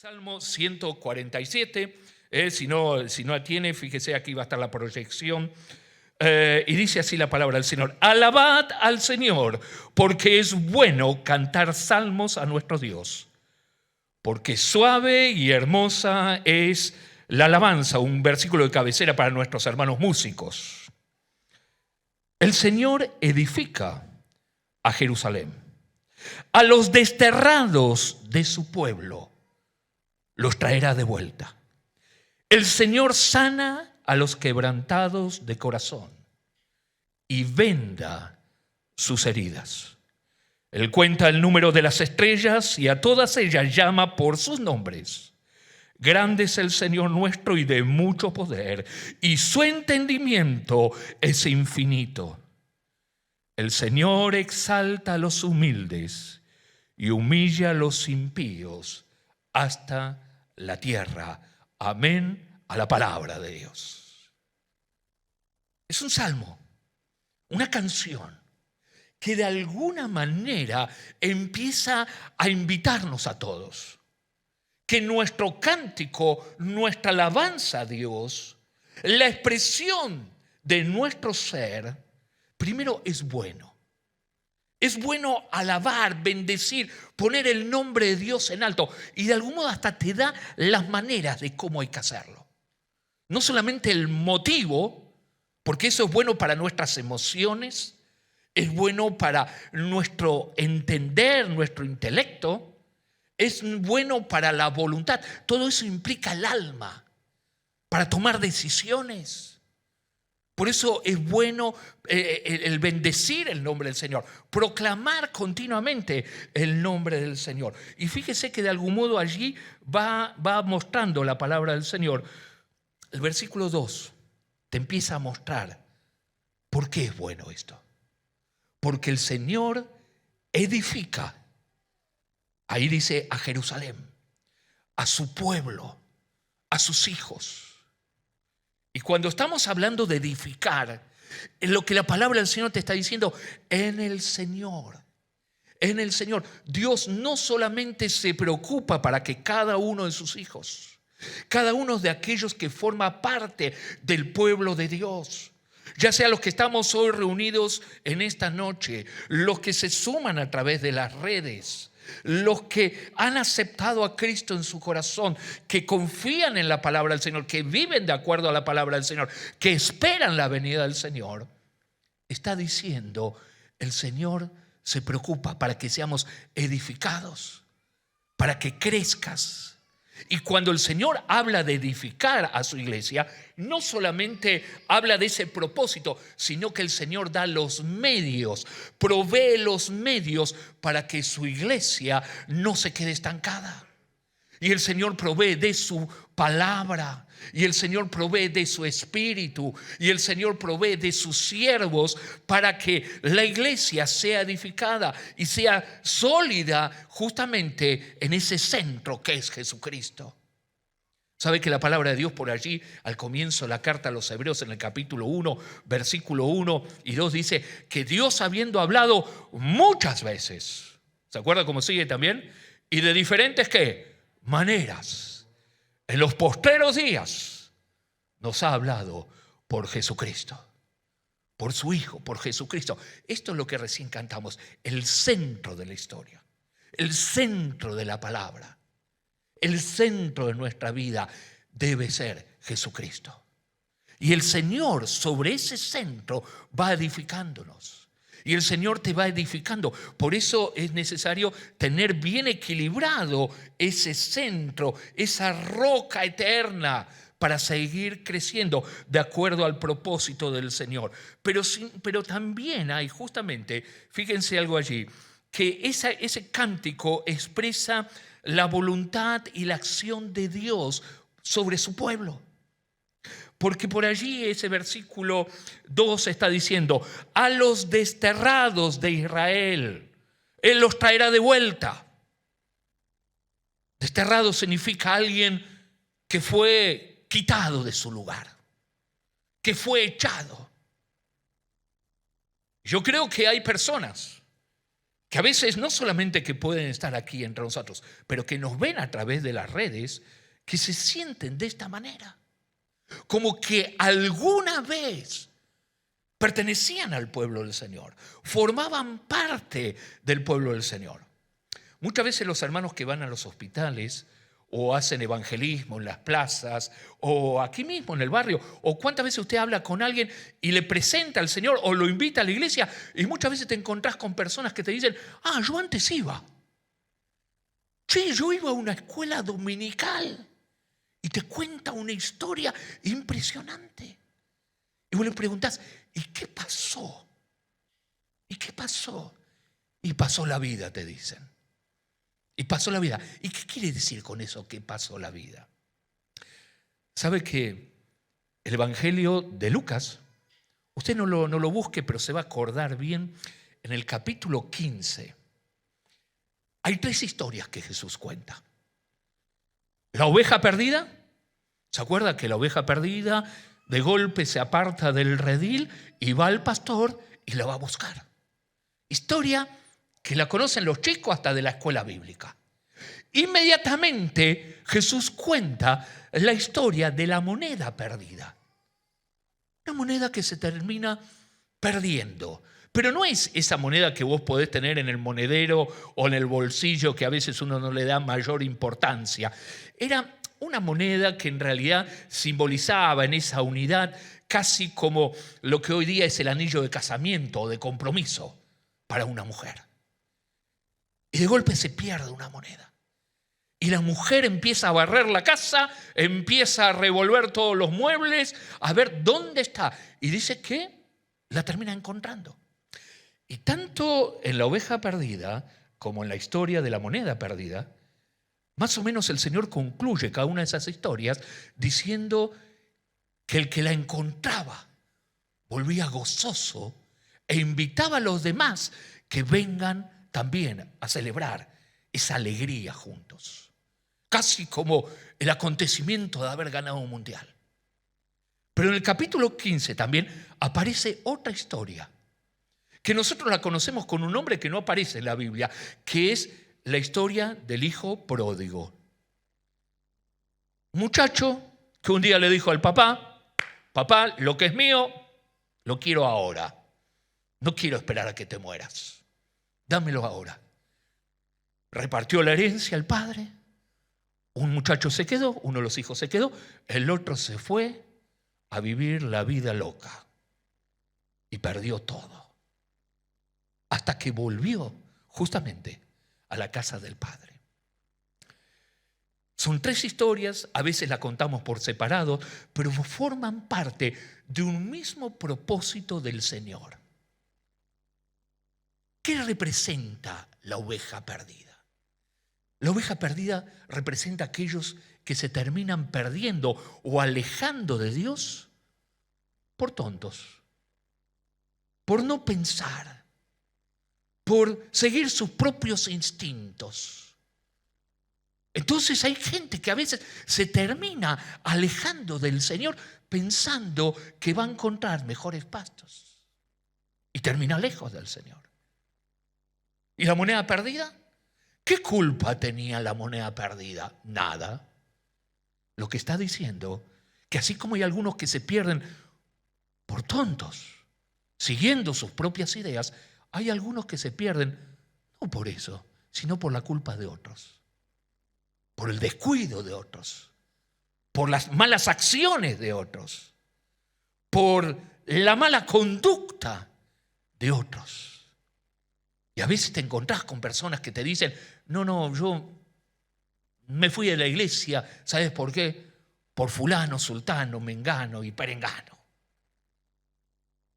Salmo 147, si no la tiene, fíjese, aquí va a estar la proyección. Y dice así la palabra del Señor: alabad al Señor, porque es bueno cantar salmos a nuestro Dios, porque suave y hermosa es la alabanza. Un versículo de cabecera para nuestros hermanos músicos. El Señor edifica a Jerusalén, a los desterrados de su pueblo los traerá de vuelta. El Señor sana a los quebrantados de corazón y venda sus heridas. Él cuenta el número de las estrellas y a todas ellas llama por sus nombres. Grande es el Señor nuestro y de mucho poder, y su entendimiento es infinito. El Señor exalta a los humildes y humilla a los impíos hasta la tierra. Amén a la palabra de Dios. Es un salmo, una canción que de alguna manera empieza a invitarnos a todos. Que nuestro cántico, nuestra alabanza a Dios, la expresión de nuestro ser, primero es bueno. Es bueno alabar, bendecir, poner el nombre de Dios en alto. Y de algún modo hasta te da las maneras de cómo hay que hacerlo. No solamente el motivo, porque eso es bueno para nuestras emociones, es bueno para nuestro entender, nuestro intelecto, es bueno para la voluntad. Todo eso implica el alma para tomar decisiones. Por eso es bueno el bendecir el nombre del Señor, proclamar continuamente el nombre del Señor. Y fíjese que de algún modo allí va mostrando la palabra del Señor. El versículo 2 te empieza a mostrar por qué es bueno esto. Porque el Señor edifica, ahí dice, a Jerusalén, a su pueblo, a sus hijos. Y cuando estamos hablando de edificar, es lo que la palabra del Señor te está diciendo, en el Señor. En el Señor. Dios no solamente se preocupa para que cada uno de sus hijos, cada uno de aquellos que forma parte del pueblo de Dios, ya sea los que estamos hoy reunidos en esta noche, los que se suman a través de las redes, los que han aceptado a Cristo en su corazón, que confían en la palabra del Señor, que viven de acuerdo a la palabra del Señor, que esperan la venida del Señor, está diciendo, el Señor se preocupa para que seamos edificados, para que crezcas. Y cuando el Señor habla de edificar a su iglesia, no solamente habla de ese propósito, sino que el Señor da los medios, provee los medios para que su iglesia no se quede estancada. Y el Señor provee de su palabra, y el Señor provee de su espíritu, y el Señor provee de sus siervos para que la iglesia sea edificada y sea sólida justamente en ese centro que es Jesucristo. ¿Sabe que la palabra de Dios por allí, al comienzo de la carta a los Hebreos, en el capítulo 1, versículo 1 y 2, dice que Dios, habiendo hablado muchas veces, ¿se acuerda cómo sigue también? Y de diferentes, ¿qué? Maneras, en los postreros días nos ha hablado por Jesucristo, por su Hijo, por Jesucristo. Esto es lo que recién cantamos, el centro de la historia, el centro de la palabra, el centro de nuestra vida debe ser Jesucristo. Y el Señor sobre ese centro va edificándonos. Y el Señor te va edificando. Por eso es necesario tener bien equilibrado ese centro, esa roca eterna, para seguir creciendo de acuerdo al propósito del Señor. Pero también hay justamente, fíjense algo allí, que ese cántico expresa la voluntad y la acción de Dios sobre su pueblo. Porque por allí ese versículo 2 está diciendo, a los desterrados de Israel, Él los traerá de vuelta. Desterrado significa alguien que fue quitado de su lugar, que fue echado. Yo creo que hay personas que a veces no solamente que pueden estar aquí entre nosotros, pero que nos ven a través de las redes, que se sienten de esta manera, como que alguna vez pertenecían al pueblo del Señor, formaban parte del pueblo del Señor. Muchas veces los hermanos que van a los hospitales o hacen evangelismo en las plazas o aquí mismo en el barrio, o cuántas veces usted habla con alguien y le presenta al Señor o lo invita a la iglesia, y muchas veces te encontrás con personas que te dicen: yo antes iba. Sí, yo iba a una escuela dominical. Y te cuenta una historia impresionante. Y vos le preguntás: ¿y qué pasó? ¿Y qué pasó? Y pasó la vida, te dicen. Y pasó la vida. ¿Y qué quiere decir con eso, que pasó la vida? ¿Sabe que el Evangelio de Lucas, usted no lo busque, pero se va a acordar bien, en el capítulo 15, hay 3 historias que Jesús cuenta. La oveja perdida, ¿se acuerda que la oveja perdida de golpe se aparta del redil y va al pastor y la va a buscar? Historia que la conocen los chicos hasta de la escuela bíblica. Inmediatamente Jesús cuenta la historia de la moneda perdida. Una moneda que se termina perdiendo. Pero no es esa moneda que vos podés tener en el monedero o en el bolsillo, que a veces uno no le da mayor importancia. Era una moneda que en realidad simbolizaba en esa unidad casi como lo que hoy día es el anillo de casamiento o de compromiso para una mujer. Y de golpe se pierde una moneda. Y la mujer empieza a barrer la casa, empieza a revolver todos los muebles, a ver dónde está. Y dice que la termina encontrando. Y tanto en la oveja perdida como en la historia de la moneda perdida, más o menos el Señor concluye cada una de esas historias diciendo que el que la encontraba volvía gozoso e invitaba a los demás que vengan también a celebrar esa alegría juntos. Casi como el acontecimiento de haber ganado un mundial. Pero en el capítulo 15 también aparece otra historia, que nosotros la conocemos con un nombre que no aparece en la Biblia, que es la historia del hijo pródigo. Un muchacho que un día le dijo al papá: papá, lo que es mío, lo quiero ahora. No quiero esperar a que te mueras. Dámelo ahora. Repartió la herencia al padre. Un muchacho se quedó, uno de los hijos se quedó, el otro se fue a vivir la vida loca y perdió todo. Hasta que volvió justamente a la casa del padre. Son 3 historias, a veces las contamos por separado, pero forman parte de un mismo propósito del Señor. ¿Qué representa la oveja perdida? La oveja perdida representa a aquellos que se terminan perdiendo o alejando de Dios por tontos, por no pensar, por seguir sus propios instintos. Entonces hay gente que a veces se termina alejando del Señor pensando que va a encontrar mejores pastos y termina lejos del Señor. ¿Y la moneda perdida? ¿Qué culpa tenía la moneda perdida? Nada. Lo que está diciendo, que así como hay algunos que se pierden por tontos, siguiendo sus propias ideas, hay algunos que se pierden no por eso, sino por la culpa de otros, por el descuido de otros, por las malas acciones de otros, por la mala conducta de otros. Y a veces te encontrás con personas que te dicen: no, yo me fui de la iglesia, ¿sabes por qué? Por fulano, sultano, mengano y perengano.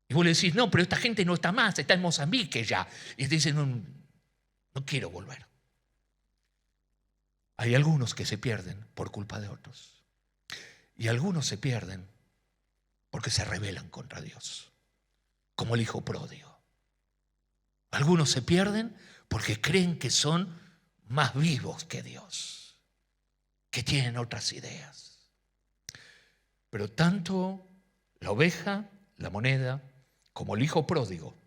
Y vos le decís: no, pero esta gente no está más, está en Mozambique ya. Y te dicen: no quiero volver. Hay algunos que se pierden por culpa de otros. Y algunos se pierden porque se rebelan contra Dios, como el hijo pródigo. Algunos se pierden porque creen que son más vivos que Dios, que tienen otras ideas. Pero tanto la oveja, la moneda, como el hijo pródigo,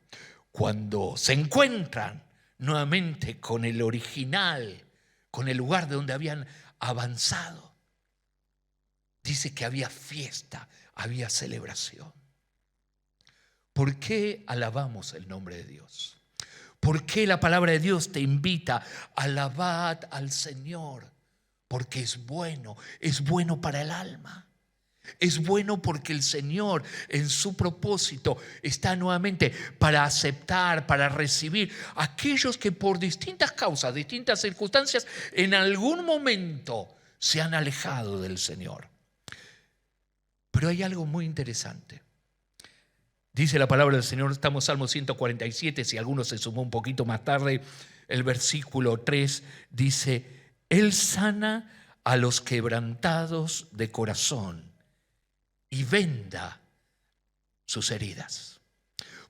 cuando se encuentran nuevamente con el original, con el lugar de donde habían avanzado. Dice que había fiesta, había celebración. ¿Por qué alabamos el nombre de Dios? ¿Por qué la palabra de Dios te invita? Alabad al Señor, porque es bueno para el alma. Es bueno porque el Señor en su propósito está nuevamente para aceptar, para recibir a aquellos que por distintas causas, distintas circunstancias, en algún momento se han alejado del Señor. Pero hay algo muy interesante. Dice la palabra del Señor, estamos en Salmo 147, si alguno se sumó un poquito más tarde, el versículo 3 dice: Él sana a los quebrantados de corazón y venda sus heridas.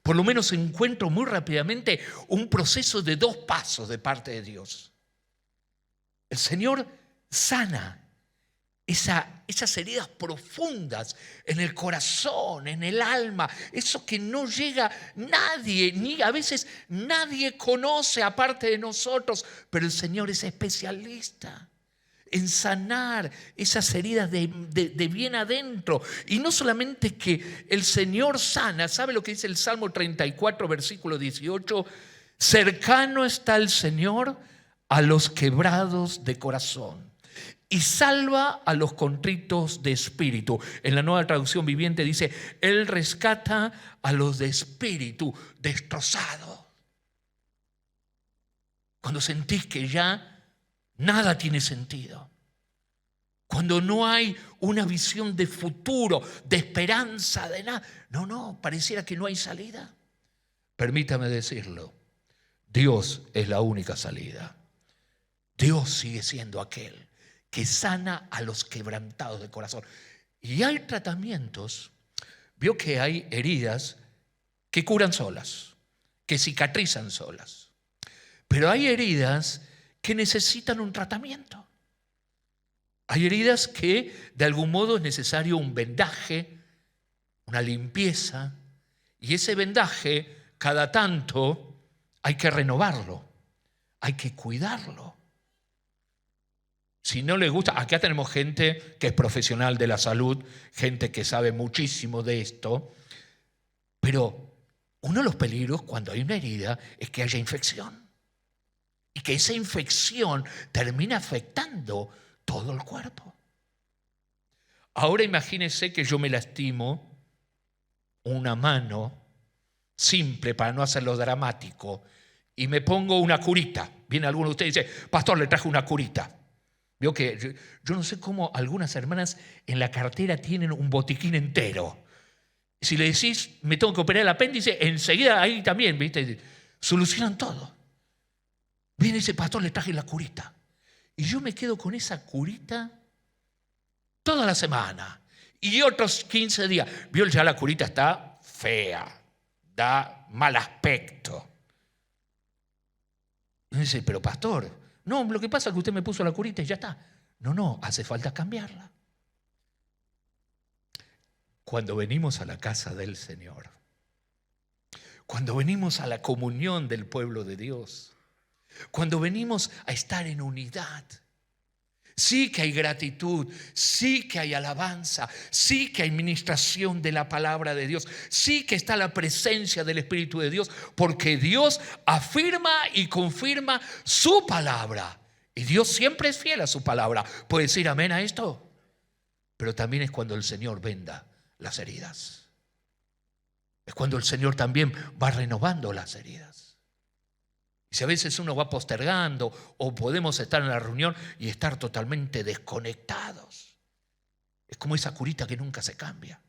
Por lo menos encuentro muy rápidamente un proceso de 2 pasos de parte de Dios. El Señor sana esas heridas profundas en el corazón, en el alma, eso que no llega nadie, ni a veces nadie conoce aparte de nosotros, pero el Señor es especialista en sanar esas heridas de bien adentro. Y no solamente que el Señor sana, ¿sabe lo que dice el Salmo 34, versículo 18? Cercano está el Señor a los quebrados de corazón y salva a los contritos de espíritu. En la Nueva Traducción Viviente dice: Él rescata a los de espíritu destrozado. Cuando sentís que ya nada tiene sentido, cuando no hay una visión de futuro, de esperanza, de nada, pareciera que no hay salida. Permítame decirlo, Dios es la única salida. Dios sigue siendo aquel que sana a los quebrantados de corazón. Y hay tratamientos, vio que hay heridas que curan solas, que cicatrizan solas. Pero hay heridas que necesitan un tratamiento. Hay heridas que de algún modo es necesario un vendaje, una limpieza, y ese vendaje cada tanto hay que renovarlo, hay que cuidarlo. Si no le gusta, acá tenemos gente que es profesional de la salud, gente que sabe muchísimo de esto, pero uno de los peligros cuando hay una herida es que haya infección y que esa infección termina afectando todo el cuerpo. Ahora imagínense que yo me lastimo una mano simple para no hacerlo dramático y me pongo una curita. Viene alguno de ustedes y dice: pastor, le traje una curita. Vio que yo no sé cómo algunas hermanas en la cartera tienen un botiquín entero. Si le decís: me tengo que operar el apéndice, enseguida ahí también, ¿viste? Solucionan todo. Viene y dice: pastor, le traje la curita. Y yo me quedo con esa curita toda la semana. Y otros 15 días. Vio, ya la curita está fea, da mal aspecto. Y me dice: pero pastor, no, lo que pasa es que usted me puso la curita y ya está. No, hace falta cambiarla. Cuando venimos a la casa del Señor, cuando venimos a la comunión del pueblo de Dios, cuando venimos a estar en unidad, sí que hay gratitud, sí que hay alabanza, sí que hay ministración de la palabra de Dios, sí que está la presencia del Espíritu de Dios, porque Dios afirma y confirma su palabra. Y Dios siempre es fiel a su palabra. ¿Puede decir amén a esto? Pero también es cuando el Señor venda las heridas. Es cuando el Señor también va renovando las heridas. Y si a veces uno va postergando o podemos estar en la reunión y estar totalmente desconectados, es como esa curita que nunca se cambia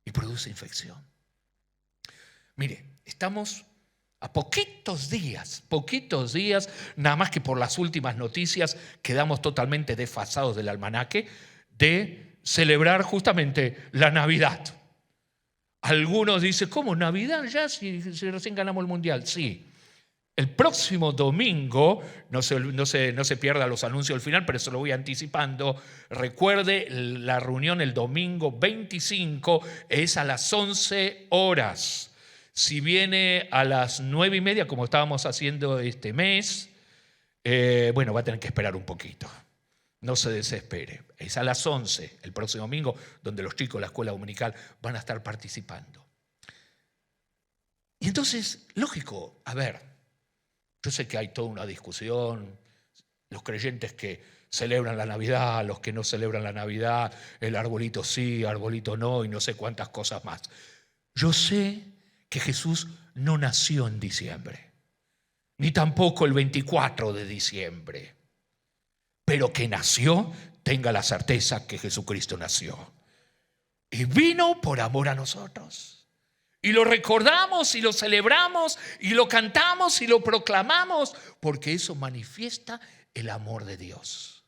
y produce infección. Mire, estamos a poquitos días, nada más que por las últimas noticias quedamos totalmente desfasados del almanaque, de celebrar justamente la Navidad. Algunos dicen: ¿cómo Navidad ya si recién ganamos el Mundial? Sí. El próximo domingo, no se pierda los anuncios al final, pero eso lo voy anticipando. Recuerde, la reunión el domingo 25 es a las 11 horas. Si viene a las 9:30, como estábamos haciendo este mes, bueno, va a tener que esperar un poquito. No se desespere. Es a las 11, el próximo domingo, donde los chicos de la escuela dominical van a estar participando. Y entonces, lógico, a ver, yo sé que hay toda una discusión, los creyentes que celebran la Navidad, los que no celebran la Navidad, el arbolito sí, arbolito no, y no sé cuántas cosas más. Yo sé que Jesús no nació en diciembre, ni tampoco el 24 de diciembre, pero que nació, tenga la certeza que Jesucristo nació. Y vino por amor a nosotros. Y lo recordamos y lo celebramos y lo cantamos y lo proclamamos, porque eso manifiesta el amor de Dios.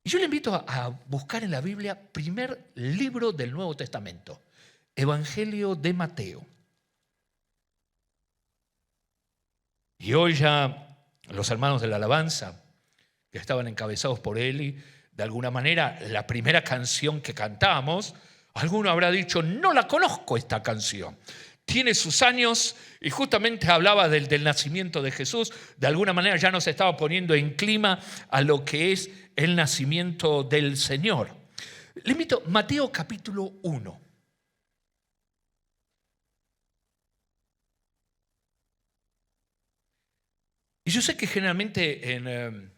Y yo le invito a buscar en la Biblia, primer libro del Nuevo Testamento, Evangelio de Mateo. Y hoy ya los hermanos de la alabanza, que estaban encabezados por Eli, de alguna manera la primera canción que cantamos, alguno habrá dicho, no la conozco esta canción. Tiene sus años y justamente hablaba del nacimiento de Jesús. De alguna manera ya nos estaba poniendo en clima a lo que es el nacimiento del Señor. Le invito, Mateo capítulo 1. Y yo sé que generalmente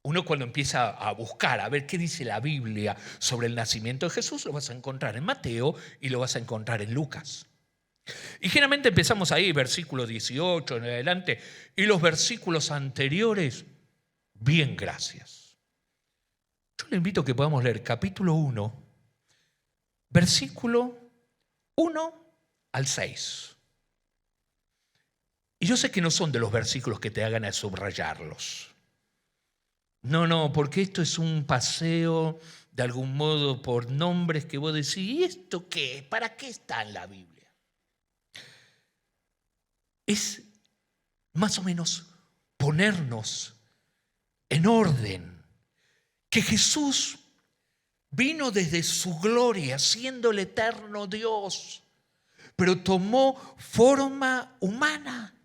uno cuando empieza a buscar, a ver qué dice la Biblia sobre el nacimiento de Jesús, lo vas a encontrar en Mateo y lo vas a encontrar en Lucas. Y generalmente empezamos ahí, versículo 18 en adelante, y los versículos anteriores, bien, gracias. Yo le invito a que podamos leer capítulo 1, versículo 1 al 6. Y yo sé que no son de los versículos que te hagan a subrayarlos. No, porque esto es un paseo de algún modo por nombres que vos decís, ¿y esto qué? ¿Para qué está en la Biblia? Es más o menos ponernos en orden. Que Jesús vino desde su gloria, siendo el eterno Dios, pero tomó forma humana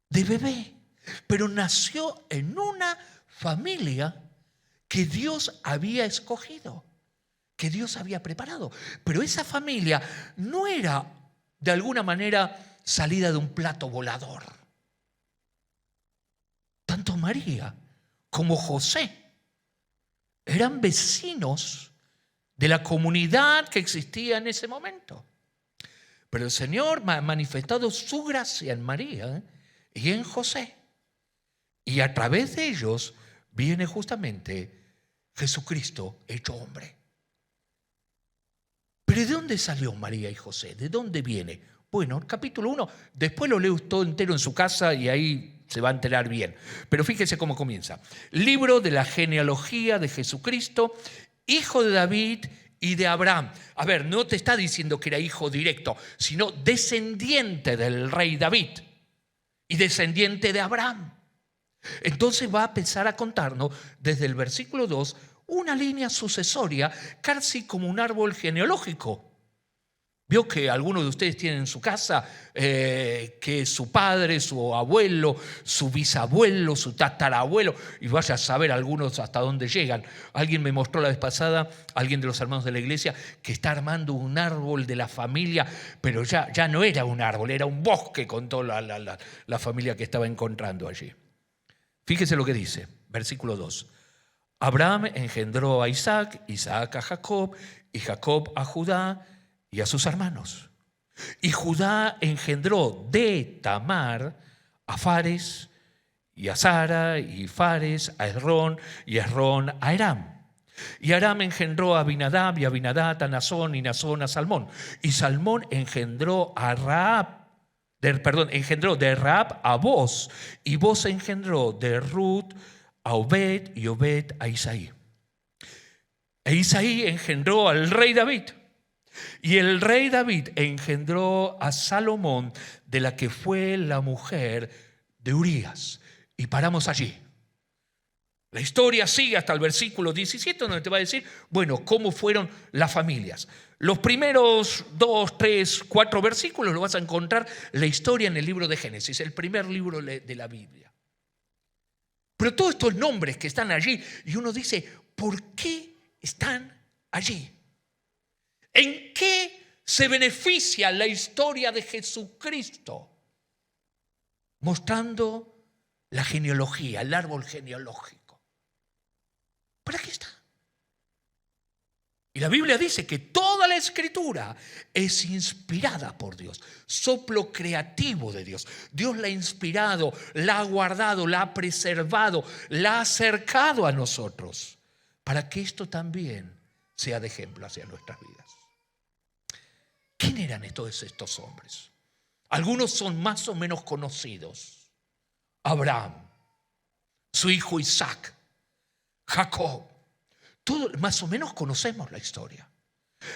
de bebé, pero nació en una familia que Dios había escogido, que Dios había preparado. Pero esa familia no era de alguna manera salida de un plato volador. Tanto María como José eran vecinos de la comunidad que existía en ese momento. Pero el Señor ha manifestado su gracia en María y en José. Y a través de ellos viene justamente Jesucristo hecho hombre. ¿Pero de dónde salió María y José? ¿De dónde viene? Bueno, capítulo 1, después lo leo todo entero en su casa y ahí se va a enterar bien. Pero fíjese cómo comienza. Libro de la genealogía de Jesucristo, hijo de David y de Abraham. A ver, no te está diciendo que era hijo directo, sino descendiente del rey David y descendiente de Abraham. Entonces va a empezar a contarnos desde el versículo 2 una línea sucesoria, casi como un árbol genealógico. Vio que algunos de ustedes tienen en su casa que su padre, su abuelo, su bisabuelo, su tatarabuelo, y vaya a saber algunos hasta dónde llegan. Alguien me mostró la vez pasada, alguien de los hermanos de la iglesia, que está armando un árbol de la familia, pero ya no era un árbol, era un bosque con toda la familia que estaba encontrando allí. Fíjese lo que dice, versículo 2. Abraham engendró a Isaac, Isaac a Jacob, y Jacob a Judá y a sus hermanos. Y Judá engendró de Tamar a Fares y a Sara, y Fares a Esrón, y Esrón a Aram. Y Aram engendró a Abinadab, y Abinadab a Nazón, y Nazón a Salmón. Y Salmón engendró de Rahab a Boz, y Boz engendró de Ruth a Obed, y Obed a Isaí. E Isaí engendró al rey David, y el rey David engendró a Salomón, de la que fue la mujer de Urías. Y paramos allí. La historia sigue hasta el versículo 17, donde te va a decir, bueno, cómo fueron las familias. Los primeros 2, 3, 4 versículos lo vas a encontrar la historia en el libro de Génesis, el primer libro de la Biblia. Pero todos estos nombres que están allí, y uno dice, ¿por qué están allí? ¿En qué se beneficia la historia de Jesucristo? Mostrando la genealogía, el árbol genealógico. ¿Para qué está? Y la Biblia dice que toda la Escritura es inspirada por Dios, soplo creativo de Dios. Dios la ha inspirado, la ha guardado, la ha preservado, la ha acercado a nosotros, para que esto también sea de ejemplo hacia nuestras vidas. ¿Quién eran todos estos hombres? Algunos son más o menos conocidos. Abraham, su hijo Isaac, Jacob. Todos más o menos conocemos la historia.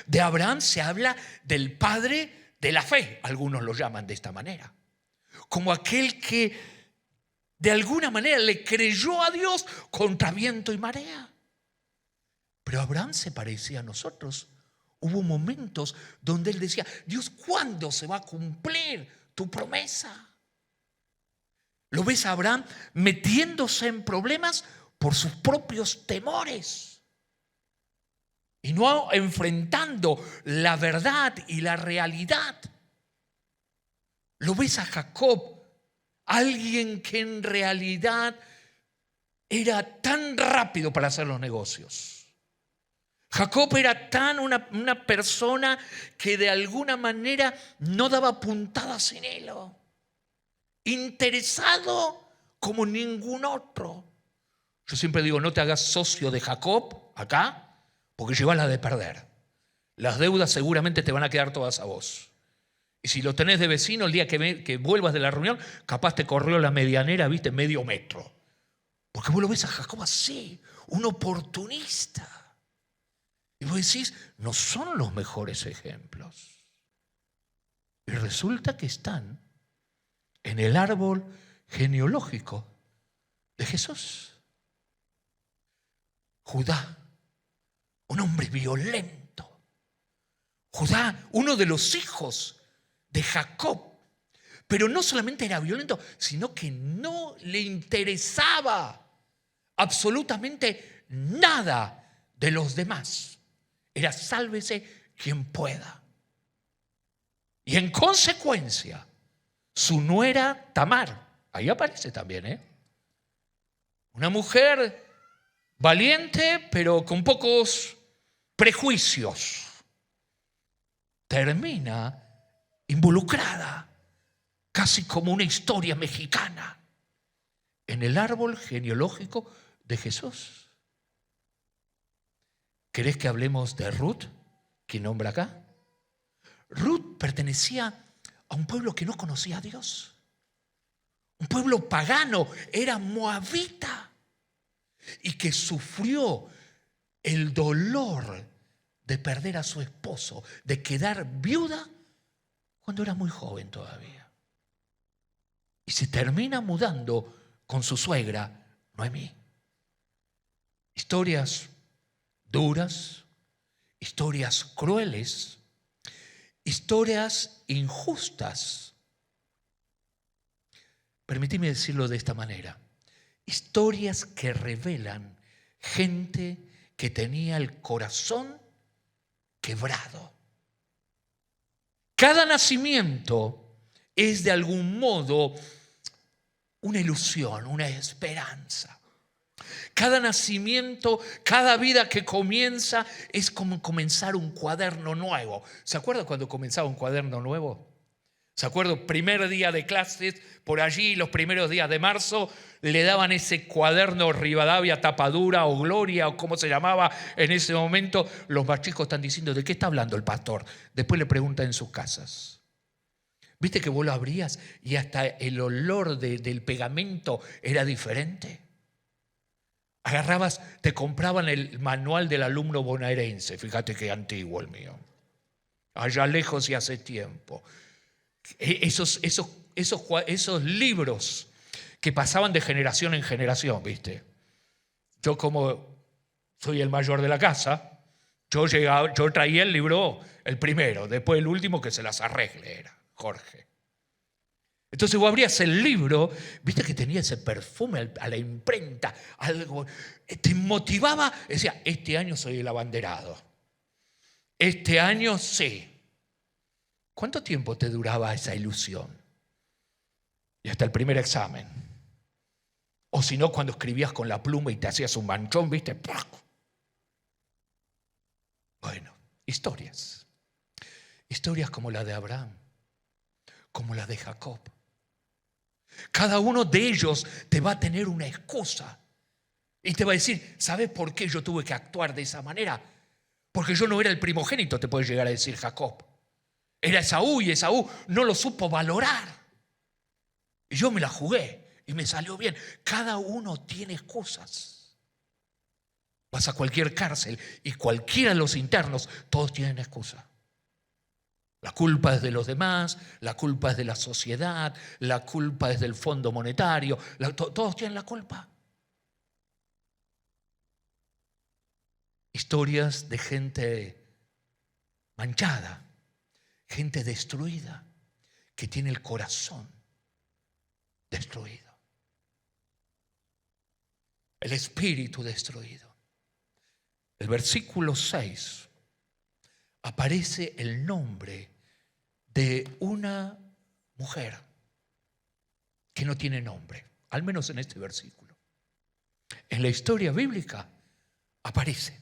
De Abraham se habla del padre de la fe, algunos lo llaman de esta manera, como aquel que de alguna manera le creyó a Dios contra viento y marea. Pero Abraham se parecía a nosotros. Hubo momentos donde él decía, Dios, ¿cuándo se va a cumplir tu promesa? ¿Lo ves a Abraham metiéndose en problemas por sus propios temores? Y no enfrentando la verdad y la realidad. Lo ves a Jacob, alguien que en realidad era tan rápido para hacer los negocios. Jacob era tan una persona que de alguna manera no daba puntada sin hilo. Interesado como ningún otro. Yo siempre digo, no te hagas socio de Jacob acá, porque llevas la de perder. Las deudas seguramente te van a quedar todas a vos. Y si lo tenés de vecino, el día que vuelvas de la reunión, capaz te corrió la medianera, viste, medio metro. Porque vos lo ves a Jacob así, un oportunista. Y vos decís, no son los mejores ejemplos. Y resulta que están en el árbol genealógico de Jesús. Judá, un hombre violento. Judá, uno de los hijos de Jacob. Pero no solamente era violento, sino que no le interesaba absolutamente nada de los demás. Era sálvese quien pueda. Y en consecuencia, su nuera Tamar, ahí aparece también, una mujer valiente, pero con pocos prejuicios, termina involucrada, casi como una historia mexicana, en el árbol genealógico de Jesús. ¿Querés que hablemos de Ruth, que nombra acá? Ruth pertenecía a un pueblo que no conocía a Dios. Un pueblo pagano, era moabita. Y que sufrió el dolor de perder a su esposo, de quedar viuda cuando era muy joven todavía. Y se termina mudando con su suegra, Noemí. Historias duras, historias crueles, historias injustas. Permíteme decirlo de esta manera. Historias que revelan gente que tenía el corazón quebrado. Cada nacimiento es de algún modo una ilusión, una esperanza. Cada nacimiento, cada vida que comienza es como comenzar un cuaderno nuevo. ¿Se acuerdan cuando comenzaba un cuaderno nuevo? ¿Se acuerdan? Primer día de clases, por allí, los primeros días de marzo, le daban ese cuaderno Rivadavia, tapadura o Gloria o como se llamaba en ese momento. Los más chicos están diciendo, ¿de qué está hablando el pastor? Después le preguntan en sus casas. ¿Viste que vos lo abrías y hasta el olor del pegamento era diferente? Agarrabas, te compraban el manual del alumno bonaerense. Fíjate qué antiguo el mío. Allá lejos y hace tiempo. Esos libros que pasaban de generación en generación, ¿viste? Yo como soy el mayor de la casa, yo traía el libro, el primero, después el último que se las arregle era Jorge. Entonces vos abrías el libro, viste que tenía ese perfume a la imprenta, algo, te motivaba, decía, este año soy el abanderado, este año sí. ¿Cuánto tiempo te duraba esa ilusión? Y hasta el primer examen. O si no, cuando escribías con la pluma y te hacías un manchón, viste, ¡pac! Bueno, historias. Historias como la de Abraham, como la de Jacob. Cada uno de ellos te va a tener una excusa y te va a decir, ¿sabes por qué yo tuve que actuar de esa manera? Porque yo no era el primogénito, te puede llegar a decir Jacob. Era Esaú y Esaú no lo supo valorar. Y yo me la jugué y me salió bien. Cada uno tiene excusas. Vas a cualquier cárcel y cualquiera de los internos, todos tienen excusa. La culpa es de los demás, la culpa es de la sociedad, la culpa es del Fondo Monetario, todos tienen la culpa. Historias de gente manchada, gente destruida, que tiene el corazón destruido, el espíritu destruido. El versículo 6 aparece el nombre de una mujer que no tiene nombre, al menos en este versículo. En la historia bíblica aparece.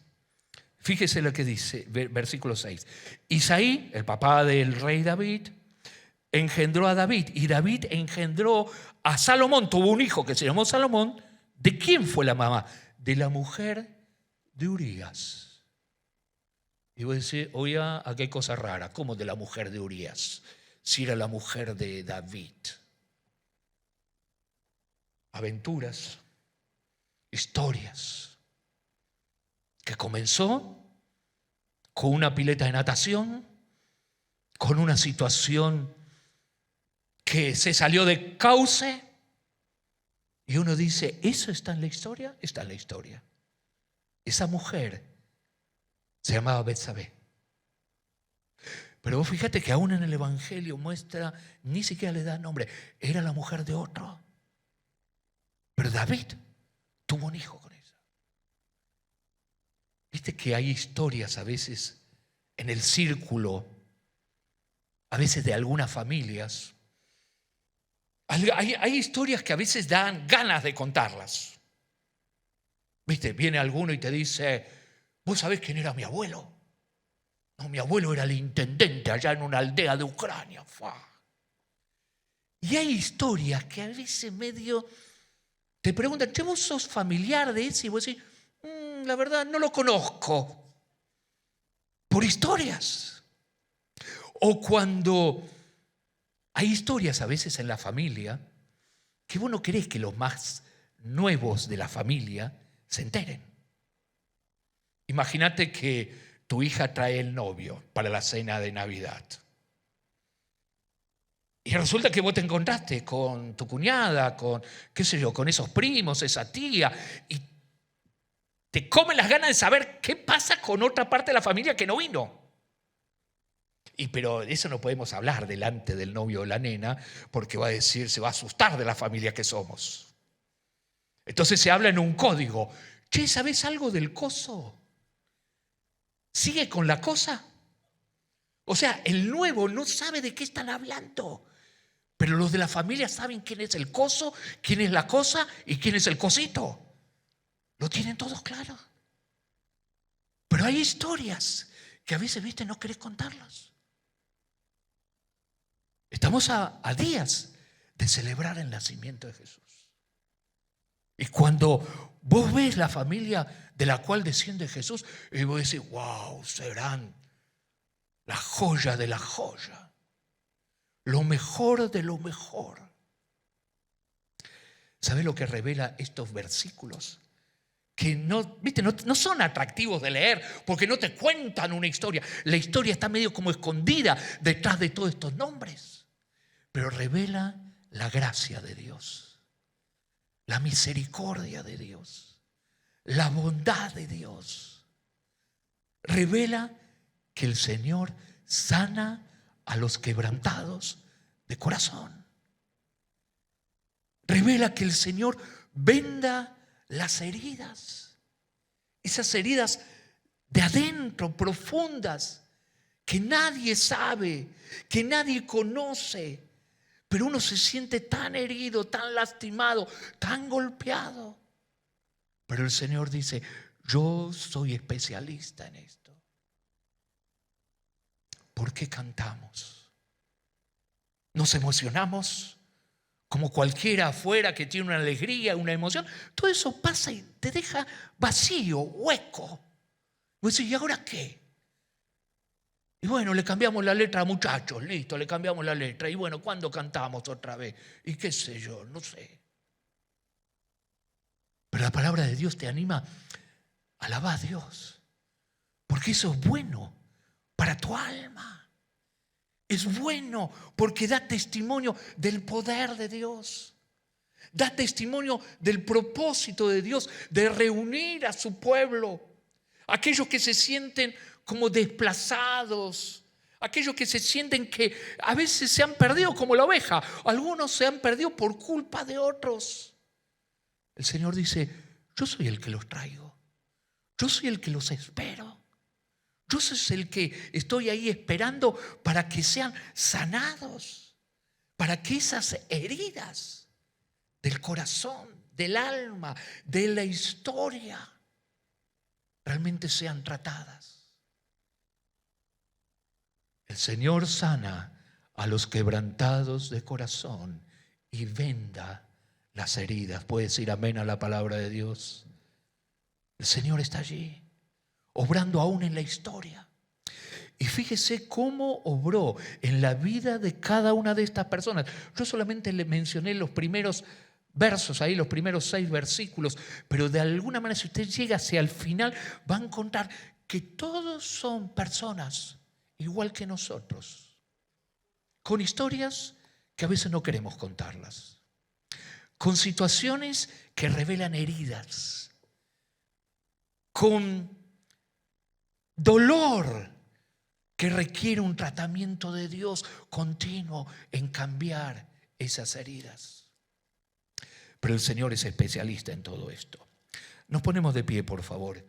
Fíjese lo que dice, versículo 6. Isaí, el papá del rey David, engendró a David y David engendró a Salomón. Tuvo un hijo que se llamó Salomón. ¿De quién fue la mamá? De la mujer de Urías. Y voy a decir, oye, aquí hay cosa rara. ¿Cómo de la mujer de Urías? Si era la mujer de David. Aventuras, historias, que comenzó con una pileta de natación, con una situación que se salió de cauce, y uno dice, ¿eso está en la historia? Está en la historia. Esa mujer se llamaba Betsabé. Pero vos fíjate que aún en el Evangelio muestra, ni siquiera le da nombre, era la mujer de otro. Pero David tuvo un hijo con ella. Viste que hay historias a veces en el círculo, a veces de algunas familias. Hay historias que a veces dan ganas de contarlas. Viste, viene alguno y te dice, ¿vos sabés quién era mi abuelo? No, mi abuelo era el intendente allá en una aldea de Ucrania. Y hay historias que a veces medio te preguntan, ¿che, vos sos familiar de ese? Y vos decís, la verdad no lo conozco. Por historias. O cuando hay historias a veces en la familia que vos no querés que los más nuevos de la familia se enteren. Imagínate que tu hija trae el novio para la cena de Navidad. Y resulta que vos te encontraste con tu cuñada, con, qué sé yo, con esos primos, esa tía, y te comen las ganas de saber qué pasa con otra parte de la familia que no vino. Pero de eso no podemos hablar delante del novio o la nena, porque va a decir, se va a asustar de la familia que somos. Entonces se habla en un código. Che, ¿sabés algo del coso? ¿Sigue con la cosa? O sea, el nuevo no sabe de qué están hablando. Pero los de la familia saben quién es el coso, quién es la cosa y quién es el cosito. Lo tienen todos claro. Pero hay historias que a veces, viste, no querés contarlas. Estamos a días de celebrar el nacimiento de Jesús. Y cuando vos ves la familia de la cual desciende Jesús, y vos decís, wow, serán la joya de la joya, lo mejor de lo mejor. ¿Sabés lo que revela estos versículos? Que no, ¿viste? No son atractivos de leer porque no te cuentan una historia. La historia está medio como escondida detrás de todos estos nombres. Pero revela la gracia de Dios, la misericordia de Dios, la bondad de Dios. Revela que el Señor sana a los quebrantados de corazón. Revela que el Señor venda las heridas, esas heridas de adentro, profundas, que nadie sabe, que nadie conoce, pero uno se siente tan herido, tan lastimado, tan golpeado. Pero el Señor dice: yo soy especialista en esto. ¿Por qué cantamos? Nos emocionamos como cualquiera afuera que tiene una alegría, una emoción. Todo eso pasa y te deja vacío, hueco. Y vos decís: ¿y ahora qué? Y bueno, le cambiamos la letra a muchachos, listo, le cambiamos la letra. Y bueno, ¿cuándo cantamos otra vez? Y qué sé yo, no sé. Pero la palabra de Dios te anima a alabar a Dios, porque eso es bueno para tu alma. Es bueno porque da testimonio del poder de Dios. Da testimonio del propósito de Dios de reunir a su pueblo. Aquellos que se sienten como desplazados, aquellos que se sienten que a veces se han perdido como la oveja. Algunos se han perdido por culpa de otros. El Señor dice: yo soy el que los traigo. Yo soy el que los espero. Yo soy el que estoy ahí esperando para que sean sanados, para que esas heridas del corazón, del alma, de la historia, realmente sean tratadas. El Señor sana a los quebrantados de corazón y venda las heridas. ¿Puede decir amén a la palabra de Dios? El Señor está allí, obrando aún en la historia. Y fíjese cómo obró en la vida de cada una de estas personas. Yo solamente le mencioné los primeros versos, ahí los primeros 6 versículos, pero de alguna manera, si usted llega hacia el final, va a encontrar que todos son personas igual que nosotros, con historias que a veces no queremos contarlas, con situaciones que revelan heridas, con dolor que requiere un tratamiento de Dios continuo en cambiar esas heridas. Pero el Señor es especialista en todo esto. Nos ponemos de pie, por favor.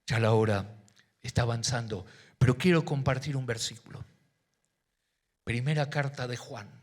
Ya la hora está avanzando, pero quiero compartir un versículo. Primera carta de Juan.